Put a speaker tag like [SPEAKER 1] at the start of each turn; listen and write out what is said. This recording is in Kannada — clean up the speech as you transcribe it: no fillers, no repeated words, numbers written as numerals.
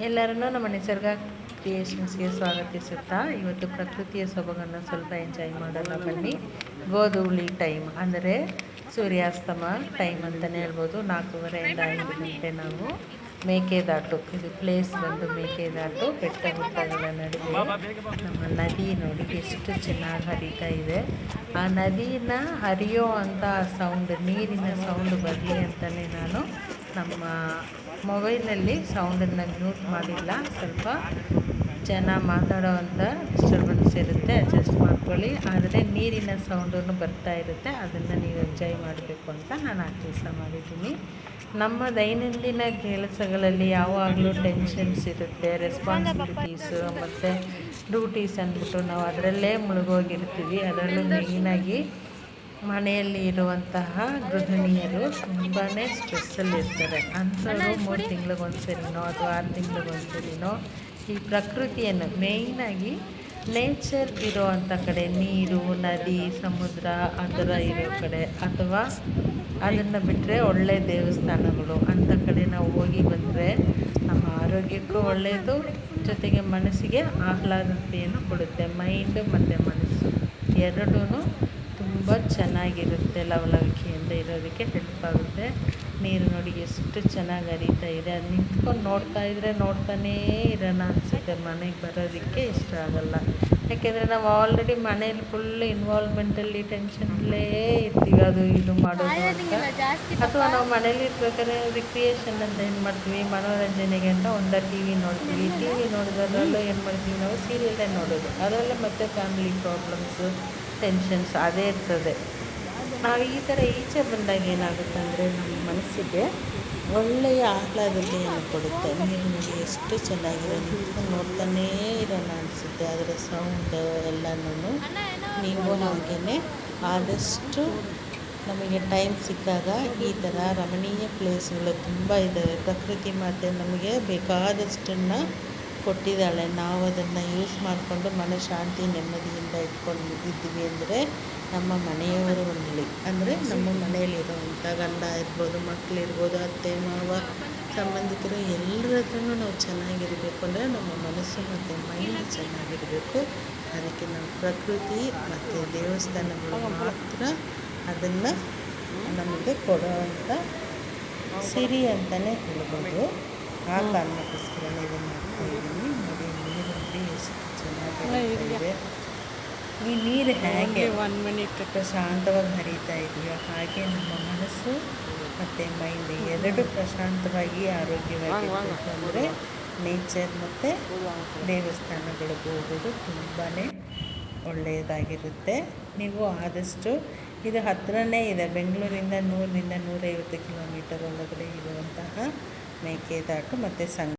[SPEAKER 1] ಎಲ್ಲರನ್ನೂ ನಮ್ಮ ನಿಸರ್ಗ ಕ್ರಿಯೇಷನ್ಸ್ಗೆ ಸ್ವಾಗತಿಸುತ್ತಾ ಇವತ್ತು ಪ್ರಕೃತಿಯ ಸೊಬಗನ್ನು ಸ್ವಲ್ಪ ಎಂಜಾಯ್ ಮಾಡೋಣ ಬನ್ನಿ. ಗೋಧೂಳಿ ಟೈಮ್ ಅಂದರೆ ಸೂರ್ಯಾಸ್ತಮ ಟೈಮ್ ಅಂತಲೇ ಹೇಳ್ಬೋದು. 4:30 ಇಂದ 5 ಗಂಟೆ ನಾವು ಮೇಕೆದಾಟು, ಇದು ಪ್ಲೇಸ್ ಬಂದು ಮೇಕೆದಾಟು, ಬೆಟ್ಟ ಗುಡ್ಡಗಳ ನಡುವೆ ನಮ್ಮ ನದಿ ನೋಡಿ ಎಷ್ಟು ಚೆನ್ನಾಗಿ ಹರಿತಾ ಇದೆ. ಆ ನದಿನ ಹರಿಯೋ ಅಂಥ ಸೌಂಡ್, ನೀರಿನ ಸೌಂಡ್ ಬರಲಿ ಅಂತಲೇ ನಾನು ನಮ್ಮ ಮೊಬೈಲಲ್ಲಿ ಸೌಂಡನ್ನು ಮ್ಯೂಟ್ ಮಾಡಿಲ್ಲ. ಸ್ವಲ್ಪ ಜನ ಮಾತಾಡೋವಂಥ ಡಿಸ್ಟರ್ಬೆನ್ಸ್ ಇರುತ್ತೆ, ಅಡ್ಜಸ್ಟ್ ಮಾಡ್ಕೊಳ್ಳಿ. ಆದರೆ ನೀರಿನ ಸೌಂಡನ್ನು ಬರ್ತಾ ಇರುತ್ತೆ, ಅದನ್ನು ನೀವು ಎಂಜಾಯ್ ಮಾಡಬೇಕು ಅಂತ ನಾನು ಆ ಕೆಲಸ ಮಾಡಿದ್ದೀನಿ. ನಮ್ಮ ದೈನಂದಿನ ಕೆಲಸಗಳಲ್ಲಿ ಯಾವಾಗಲೂ ಟೆನ್ಷನ್ಸ್ ಇರುತ್ತೆ, ರೆಸ್ಪಾನ್ಸಿಬಿಲಿಟೀಸು ಮತ್ತು ಡ್ಯೂಟೀಸ್ ಅಂದ್ಬಿಟ್ಟು ನಾವು ಅದರಲ್ಲೇ ಮುಳುಗೋಗಿರ್ತೀವಿ. ಅದರಲ್ಲೂ ಮೇಯ್ನಾಗಿ ಮನೆಯಲ್ಲಿ ಇರುವಂತಹ ಗೃಹಿಣಿಯರು ತುಂಬಾ ಸ್ಟ್ರೆಸ್ಸಲ್ಲಿರ್ತಾರೆ. ಅಂಥವರು 3 ತಿಂಗಳಿಗೊಂದ್ಸರಿನೋ ಅಥವಾ 6 ತಿಂಗಳಿಗೊಂದ್ಸರಿನೋ ಈ ಪ್ರಕೃತಿಯನ್ನು, ಮೇಯ್ನಾಗಿ ನೇಚರ್ ಇರೋವಂಥ ಕಡೆ, ನೀರು, ನದಿ, ಸಮುದ್ರ ಆ ಥರ ಇರೋ ಕಡೆ, ಅಥವಾ ಅದನ್ನು ಬಿಟ್ಟರೆ ಒಳ್ಳೆಯ ದೇವಸ್ಥಾನಗಳು ಅಂಥ ಕಡೆ ನಾವು ಹೋಗಿ ಬಂದರೆ ನಮ್ಮ ಆರೋಗ್ಯಕ್ಕೂ ಒಳ್ಳೆಯದು, ಜೊತೆಗೆ ಮನಸ್ಸಿಗೆ ಆಹ್ಲಾದತೆಯನ್ನು ಕೊಡುತ್ತೆ. ಮೈಂಡು ಮತ್ತು ಮನಸ್ಸು ಎರಡೂ ತುಂಬ ಚೆನ್ನಾಗಿರುತ್ತೆ, ಲವಲವಿಕೆಯಿಂದ ಇರೋದಕ್ಕೆ ಹೆಲ್ಪ್ ಆಗುತ್ತೆ. ನೀರು ನೋಡಿ ಎಷ್ಟು ಚೆನ್ನಾಗಿ ಹರಿತಾ ಇದೆ. ಅದು ನಿಂತ್ಕೊಂಡು ನೋಡ್ತಾ ಇದ್ದರೆ ನೋಡ್ತಾನೇ ಇರೋಣ ಅನಿಸುತ್ತೆ. ಮನೆಗೆ ಬರೋದಕ್ಕೆ ಇಷ್ಟ ಆಗಲ್ಲ, ಯಾಕೆಂದರೆ ನಾವು ಆಲ್ರೆಡಿ ಮನೇಲಿ ಫುಲ್ ಇನ್ವಾಲ್ವ್ಮೆಂಟಲ್ಲಿ ಟೆನ್ಷನ್ನಲ್ಲೇ ಇರ್ತೀವಿ, ಅದು ಇದು ಮಾಡೋದು ಅಂತ. ಅಥವಾ ನಾವು ಮನೇಲಿ ಇರ್ಬೇಕಾದ್ರೆ ರಿಕ್ರಿಯೇಷನ್ ಅಂತ ಏನು ಮಾಡ್ತೀವಿ, ಮನೋರಂಜನೆಗೆ ಅಂತ ಒಂದು ಟಿ ವಿ ನೋಡ್ತೀವಿ. ಟಿ ವಿ ನೋಡೋದ್ರಲ್ಲೂ ಏನು ಮಾಡ್ತೀವಿ, ನಾವು ಸೀರಿಯಲ್ಲೇ ನೋಡೋದು, ಅದರಲ್ಲೇ ಮತ್ತೆ ಫ್ಯಾಮಿಲಿ ಪ್ರಾಬ್ಲಮ್ಸು, ಟೆನ್ಷನ್ಸ್ ಅದೇ ಇರ್ತದೆ. ನಾವು ಈ ಥರ ಈಚೆ ಬಂದಾಗ ಏನಾಗುತ್ತೆ ಅಂದರೆ ನಮ್ಮ ಮನಸ್ಸಿಗೆ ಒಳ್ಳೆಯ ಆಹ್ಲಾದತೆಯನ್ನು ಕೊಡುತ್ತೆ. ನೀರು ನೋಡಿ ಎಷ್ಟು ಚೆನ್ನಾಗಿದೆ, ನಿಂತ್ಕೊಂಡು ನೋಡ್ತಾನೇ ಇರೋಣ ಅನಿಸುತ್ತೆ. ಅದರ ಸೌಂಡ್ ಎಲ್ಲನೂ ನೀವು ಹಾಗೆಯೇ ಆದಷ್ಟು ನಮಗೆ ಟೈಮ್ ಸಿಕ್ಕಾಗ ಈ ಥರ ರಮಣೀಯ ಪ್ಲೇಸ್ಗಳು ತುಂಬ ಇದ್ದಾವೆ. ಪ್ರಕೃತಿ ಮಾತೆ ನಮಗೆ ಬೇಕಾದಷ್ಟನ್ನು ಕೊಟ್ಟಿದ್ದಾಳೆ. ನಾವು ಅದನ್ನು ಯೂಸ್ ಮಾಡಿಕೊಂಡು ಮನಃಶಾಂತಿ ನೆಮ್ಮದಿಯಿಂದ ಇದ್ದೀವಿ ಅಂದರೆ ನಮ್ಮ ಮನೆಯವರು ಹೊರಲಿ, ಅಂದರೆ ನಮ್ಮ ಮನೆಯಲ್ಲಿರುವಂಥ ಗಂಡ ಇರ್ಬೋದು, ಮಕ್ಕಳಿರ್ಬೋದು, ಅತ್ತೆ ಮಾವ, ಸಂಬಂಧಿಕರು ಎಲ್ಲರ ಹತ್ರನೂ ನಾವು ಚೆನ್ನಾಗಿರಬೇಕು ಅಂದರೆ ನಮ್ಮ ಮನಸ್ಸು ಮತ್ತು ಮೈಂಡ್ ಚೆನ್ನಾಗಿರಬೇಕು. ಅದಕ್ಕೆ ನಾವು ಪ್ರಕೃತಿ ಮತ್ತು ದೇವಸ್ಥಾನಗಳು ಮಾತ್ರ ಅದನ್ನು ನಮಗೆ ಕೊಡುವಂಥ ಸಿರಿ ಅಂತಲೇ ಹೇಳ್ಬೋದು. ಆ ಕಾರಣಕ್ಕೋಸ್ಕರ ಇದನ್ನು ಮಾಡ್ತಾಯಿದ್ದೀನಿ. ನೋಡಿ ನೀರು ನೋಡಿ ಎಷ್ಟು ಚೆನ್ನಾಗಿದೆ. ಈ ನೀರು ಹೇಗೆ 1 ಮಿನಿಟ್ ಪ್ರಶಾಂತವಾಗಿ ಹರಿತಾ ಇದೆಯೋ ಹಾಗೆ ನಮ್ಮ ಮನಸ್ಸು ಮತ್ತು ಮೈಂಡ್ ಎರಡೂ ಪ್ರಶಾಂತವಾಗಿ ಆರೋಗ್ಯವಾಗಿರಬೇಕು ಅಂದರೆ ನೇಚರ್ ಮತ್ತು ದೇವಸ್ಥಾನಗಳಿಗೆ ಹೋಗೋದು ತುಂಬಾ ಒಳ್ಳೆಯದಾಗಿರುತ್ತೆ. ನೀವು ಆದಷ್ಟು, ಇದು ಹತ್ತಿರನೇ ಇದೆ, ಬೆಂಗಳೂರಿಂದ 100 ರಿಂದ 150 ಕಿಲೋಮೀಟರ್ ಒಳಗಡೆ ಇರುವಂತಹ ಮೇಕೆದಾಟು ಮತ್ತು